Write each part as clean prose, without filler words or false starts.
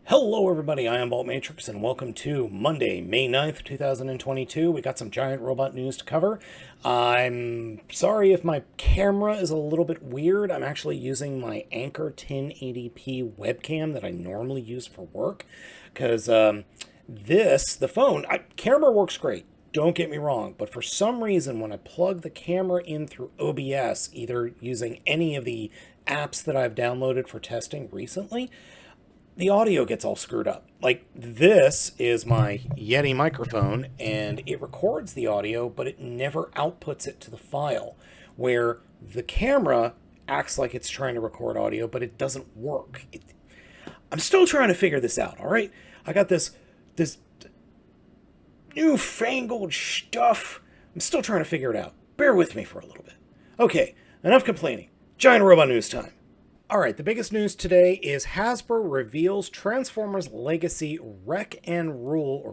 Hello everybody, I am Baltmatrix and welcome to Monday, May 9th, 2022. We got some giant robot news to cover. I'm sorry if my camera is a little bit weird. I'm actually using my Anker 1080p webcam that I normally use for work. Because camera works great. Don't get me wrong, but for some reason when I plug the camera in through OBS, either using any of the apps that I've downloaded for testing recently, the audio gets all screwed up. Like, this is my Yeti microphone, and it records the audio, but it never outputs it to the file, where the camera acts like it's trying to record audio, but it doesn't work. I'm still trying to figure this out, all right? I got this newfangled stuff. I'm still trying to figure it out. Bear with me for a little bit. Okay, enough complaining. Giant robot news time. Alright, the biggest news today is Hasbro reveals Transformers Legacy Wreck and Rule,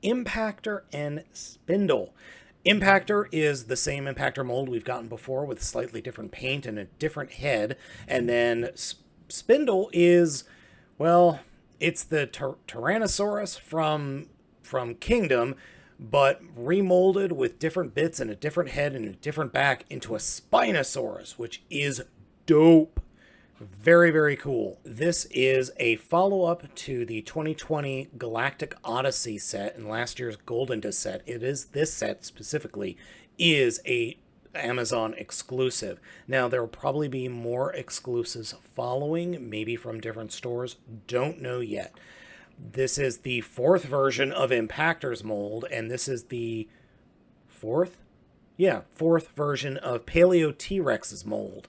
Impactor and Spindle. Impactor is the same Impactor mold we've gotten before with slightly different paint and a different head. And then Spindle is, well, it's the Tyrannosaurus from Kingdom, but remolded with different bits and a different head and a different back into a Spinosaurus, which is dope. Very, very cool. This is a follow-up to the 2020 Galactic Odyssey set and last year's Golden Disc set. This set specifically is a Amazon exclusive. Now, there will probably be more exclusives following, maybe from different stores. Don't know yet. This is the fourth version of Impactor's mold, and this is the fourth version of Paleo T-Rex's mold.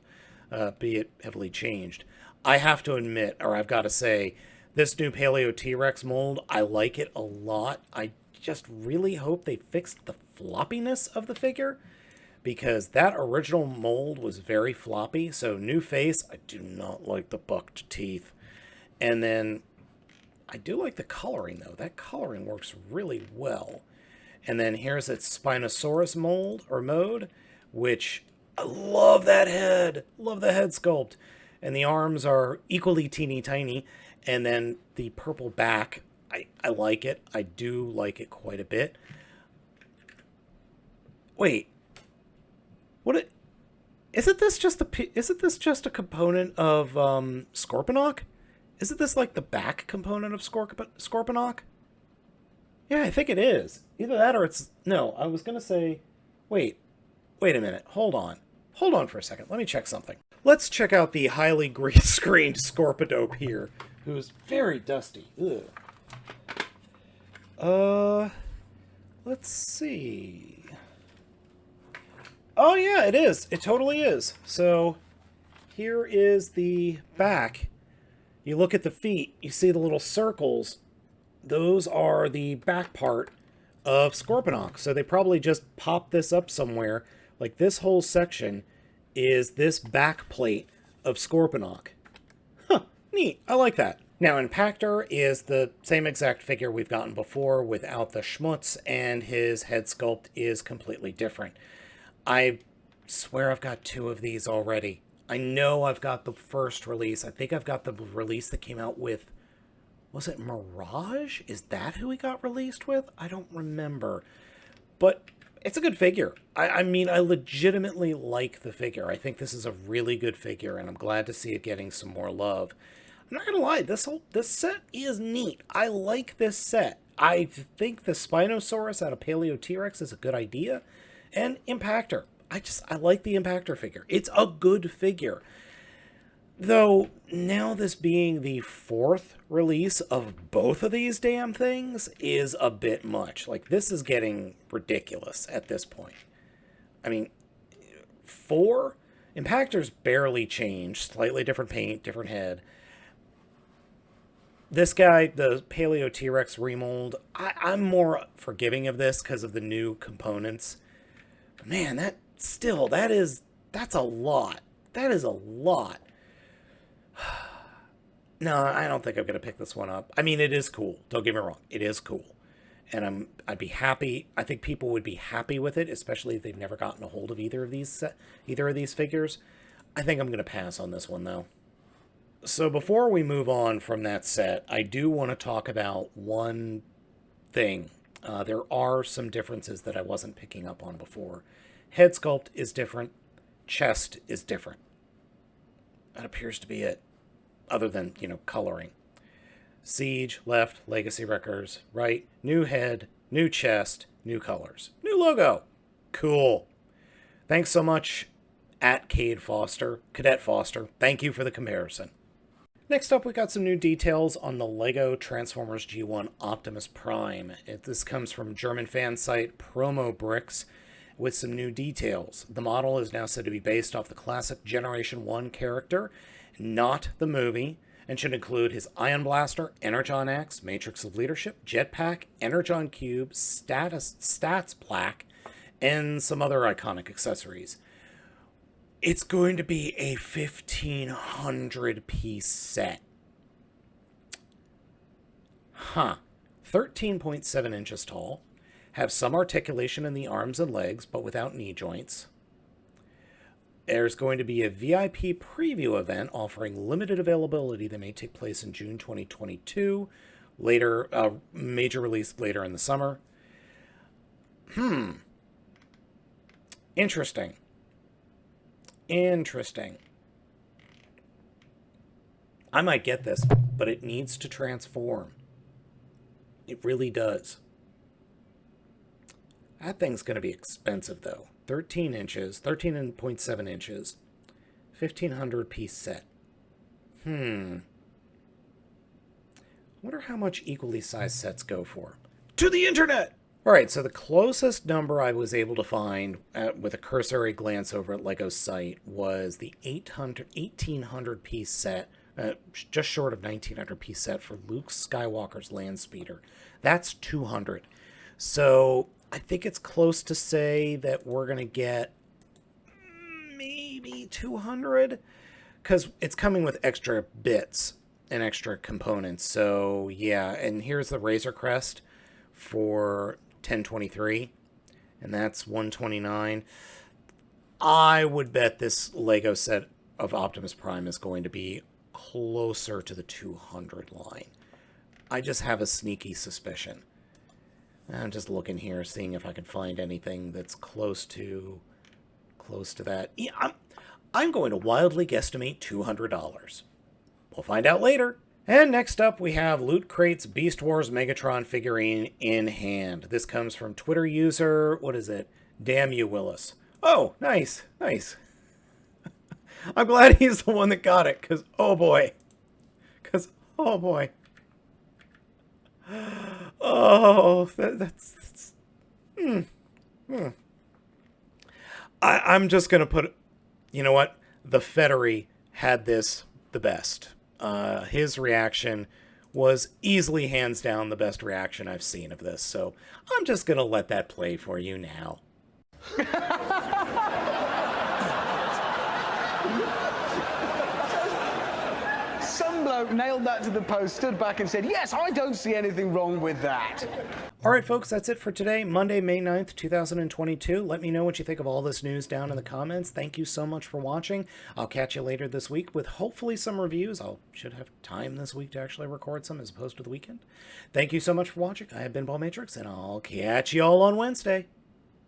Be it heavily changed. I have to admit, or I've got to say, this new Paleo T-Rex mold, I like it a lot. I just really hope they fixed the floppiness of the figure, because that original mold was very floppy. So new face, I do not like the bucked teeth. And then I do like the coloring, though. That coloring works really well. And then here's its Spinosaurus mode, which I love that head. Love the head sculpt. And the arms are equally teeny tiny. And then the purple back, I like it. I do like it quite a bit. Wait. Isn't this just a component of Scorponok? Isn't this like the back component of Scorponok? Yeah, I think it is. Either that or it's... No, I was going to say... Wait a minute. Hold on for a second. Let me check something. Let's check out the highly green-screened Scorpidope here, who's very dusty. Ugh. Let's see. Oh yeah, it is. It totally is. So, here is the back. You look at the feet, you see the little circles. Those are the back part of Scorponok. So they probably just popped this up somewhere. Like, this whole section is this back plate of Scorponok. Huh, neat. I like that. Now, Impactor is the same exact figure we've gotten before without the schmutz, and his head sculpt is completely different. I swear I've got two of these already. I know I've got the first release. I think I've got the release that came out with... Was it Mirage? Is that who he got released with? I don't remember. But it's a good figure. I mean, I legitimately like the figure. I think this is a really good figure, and I'm glad to see it getting some more love. I'm not gonna lie, this set is neat. I like this set. I think the Spinosaurus out of Paleo T-Rex is a good idea. And Impactor. I like the Impactor figure. It's a good figure. Though, now this being the fourth release of both of these damn things is a bit much. Like, this is getting ridiculous at this point. I mean, 4? Impactor's barely changed. Slightly different paint, different head. This guy, the Paleo T-Rex remold, I'm more forgiving of this because of the new components. But man, that's a lot. That is a lot. No, I don't think I'm going to pick this one up. I mean, it is cool. Don't get me wrong. It is cool. And I'd be happy. I think people would be happy with it, especially if they've never gotten a hold of either of these figures. I think I'm going to pass on this one, though. So before we move on from that set, I do want to talk about one thing. There are some differences that I wasn't picking up on before. Head sculpt is different. Chest is different. That appears to be it, other than, coloring. Siege, left, Legacy Wreckers, right. New head, new chest, new colors. New logo. Cool. Thanks so much, at Cadet Foster. Thank you for the comparison. Next up, we got some new details on the LEGO Transformers G1 Optimus Prime. This comes from German fan site Promo Bricks with some new details. The model is now said to be based off the classic Generation 1 character, not the movie, and should include his Ion Blaster, Energon X, Matrix of Leadership, Jetpack, Energon Cube, Stats Plaque, and some other iconic accessories. It's going to be a 1,500-piece set. 13.7 inches tall. Have some articulation in the arms and legs, but without knee joints. There's going to be a VIP preview event offering limited availability that may take place in June 2022. Later, major release later in the summer. Interesting. I might get this, but it needs to transform. It really does. That thing's going to be expensive, though. 13.7 inches, 1,500-piece set. Wonder how much equally sized sets go for. To the internet! Alright, so the closest number I was able to find with a cursory glance over at LEGO's site was the 1,800-piece set, just short of 1,900-piece set for Luke Skywalker's Land Speeder. That's 200. So I think it's close to say that we're going to get maybe 200, because it's coming with extra bits and extra components. So yeah, and here's the Razor Crest for 1023, and that's 129. I would bet this Lego set of Optimus Prime is going to be closer to the 200 line. I just have a sneaky suspicion. I'm just looking here, seeing if I can find anything that's close to that. Yeah, I'm going to wildly guesstimate $200. We'll find out later. And next up, we have Loot Crate's Beast Wars Megatron figurine in hand. This comes from Twitter user, what is it? Damn you, Willis. Oh, nice. I'm glad he's the one that got it, because, oh boy. Oh, that's I'm just going to put, you know what? The Federy had this the best. His reaction was easily hands down the best reaction I've seen of this. So I'm just going to let that play for you now. Some bloke nailed that to the post, stood back and said, yes, I don't see anything wrong with that. All right, folks, that's it for today, Monday, May 9th, 2022. Let me know what you think of all this news down in the comments. Thank you so much for watching. I'll catch you later this week with hopefully some reviews. I should have time this week to actually record some as opposed to the weekend. Thank you so much for watching. I have been Baltmatrix, and I'll catch you all on Wednesday.